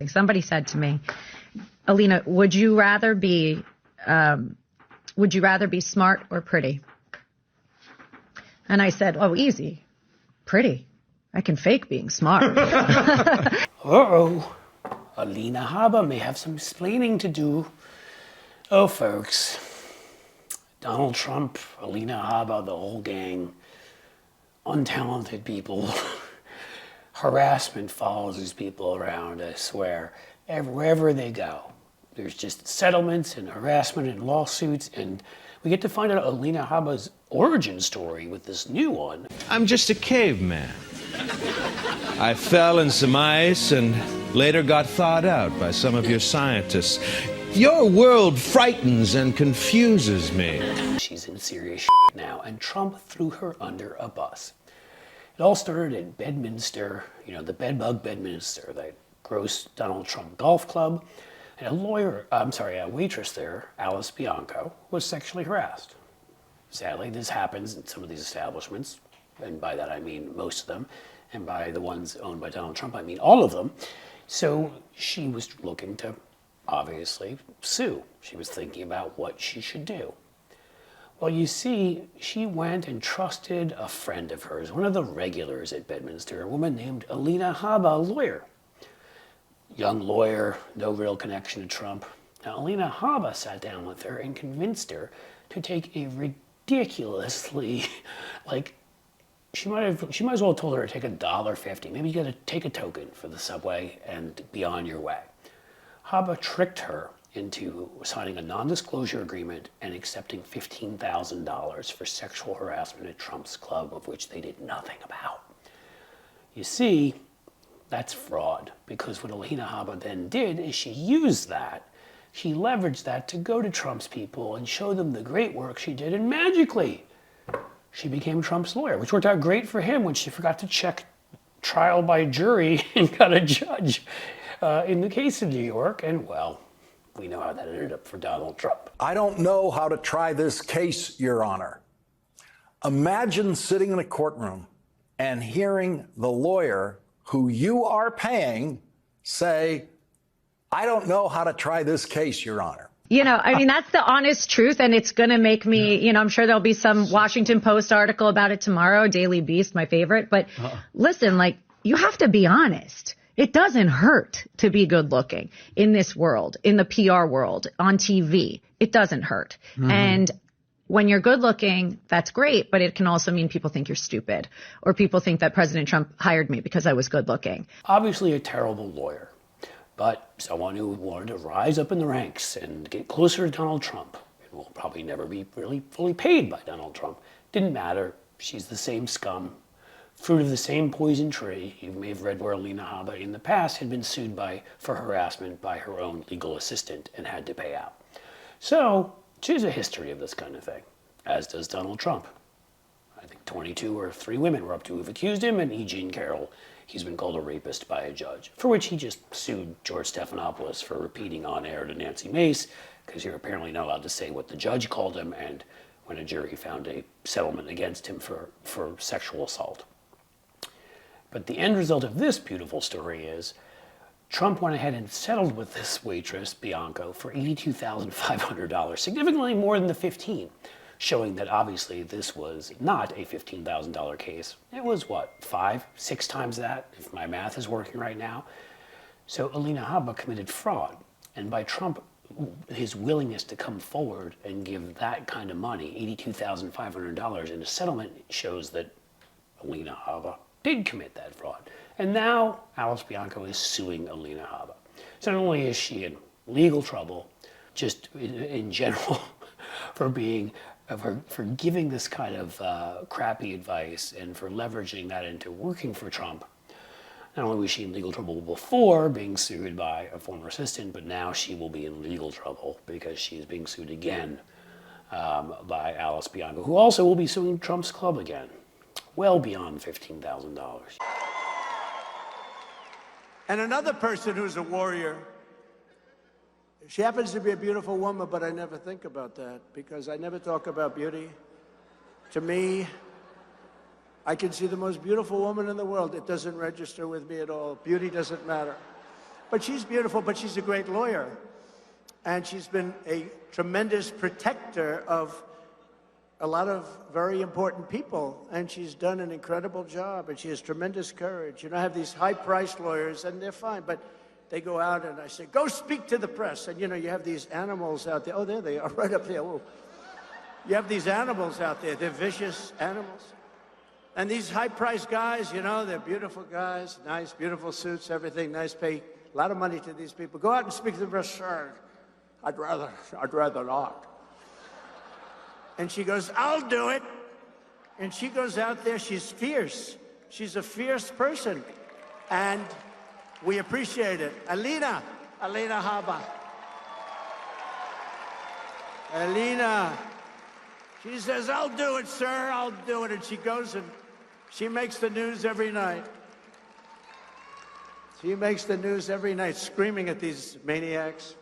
Somebody said to me, Alina, would you rather be smart or pretty? And I said, oh, easy. Pretty. I can fake being smart. Uh-oh. Alina Habba may have some explaining to do. Oh, folks. Donald Trump, Alina Habba, the whole gang, untalented people. Harassment follows these people around, I swear. Wherever they go. There's just settlements and harassment and lawsuits, and we get to find out Alina Habba's origin story with this new one. I'm just a caveman. I fell in some ice and later got thawed out by some of your scientists. Your world frightens and confuses me. She's in serious now, and Trump threw her under a bus. It all started in Bedminster, the bedbug Bedminster, that gross Donald Trump golf club. And a waitress there, Alice Bianco, was sexually harassed. Sadly, this happens in some of these establishments, and by that I mean most of them, and by the ones owned by Donald Trump, I mean all of them. So she was looking to, obviously, sue. She was thinking about what she should do. Well, you see, she went and trusted a friend of hers, one of the regulars at Bedminster, a woman named Alina Habba, a lawyer. Young lawyer, no real connection to Trump. Now, Alina Habba sat down with her and convinced her to take a ridiculously, she might as well have told her to take $1.50. Maybe you gotta take a token for the subway and be on your way. Habba tricked her into signing a non-disclosure agreement and accepting $15,000 for sexual harassment at Trump's club, of which they did nothing about. You see, that's fraud, because what Alina Habba then did is she used that. She leveraged that to go to Trump's people and show them the great work she did, and magically, she became Trump's lawyer, which worked out great for him when she forgot to check trial by jury and got a judge in the case in New York, and well, we know how that ended up for Donald Trump. I don't know how to try this case, Your Honor. Imagine sitting in a courtroom and hearing the lawyer who you are paying say, I don't know how to try this case, Your Honor. That's the honest truth, and it's going to make me, I'm sure there'll be some Washington Post article about it tomorrow, Daily Beast, my favorite. But listen, you have to be honest. It doesn't hurt to be good looking in this world, in the PR world, on TV. It doesn't hurt. Mm-hmm. And when you're good looking, that's great, but it can also mean people think you're stupid, or people think that President Trump hired me because I was good looking. Obviously a terrible lawyer, but someone who wanted to rise up in the ranks and get closer to Donald Trump, and will probably never be really fully paid by Donald Trump. Didn't matter. She's the same scum, fruit of the same poison tree. You may have read where Alina Habba in the past had been sued for harassment by her own legal assistant and had to pay out. So, she has a history of this kind of thing, as does Donald Trump. I think 22 or 3 women were up to who've accused him, and E. Jean Carroll, he's been called a rapist by a judge, for which he just sued George Stephanopoulos for repeating on air to Nancy Mace, because you're apparently not allowed to say what the judge called him, and when a jury found a settlement against him for sexual assault. But the end result of this beautiful story is Trump went ahead and settled with this waitress, Bianco, for $82,500, significantly more than the $15,000, showing that obviously this was not a $15,000 case. It was, 5, 6 times that, if my math is working right now. So Alina Habba committed fraud, and by Trump, his willingness to come forward and give that kind of money, $82,500 in a settlement, shows that Alina Habba did commit that fraud. And now Alice Bianco is suing Alina Habba. So not only is she in legal trouble, just in general, for giving this kind of crappy advice and for leveraging that into working for Trump. Not only was she in legal trouble before being sued by a former assistant, but now she will be in legal trouble because she is being sued again by Alice Bianco, who also will be suing Trump's club again, well beyond $15,000. And another person who's a warrior, she happens to be a beautiful woman, but I never think about that because I never talk about beauty. To me, I can see the most beautiful woman in the world. It doesn't register with me at all. Beauty doesn't matter. But she's beautiful, but she's a great lawyer. And she's been a tremendous protector of a lot of very important people. And she's done an incredible job, and she has tremendous courage. You know, I have these high-priced lawyers, and they're fine, but they go out and I say, go speak to the press. And, you know, you have these animals out there. Oh, there they are, right up there. Whoa. You have these animals out there. They're vicious animals. And these high-priced guys, you know, they're beautiful guys, nice, beautiful suits, everything, nice pay, a lot of money to these people. Go out and speak to the press. Sure, I'd rather not. And she goes, I'll do it. And she goes out there, she's fierce. She's a fierce person. And we appreciate it. Alina Habba. Alina, she says, I'll do it, sir, I'll do it. And she goes and she makes the news every night. She makes the news every night, screaming at these maniacs.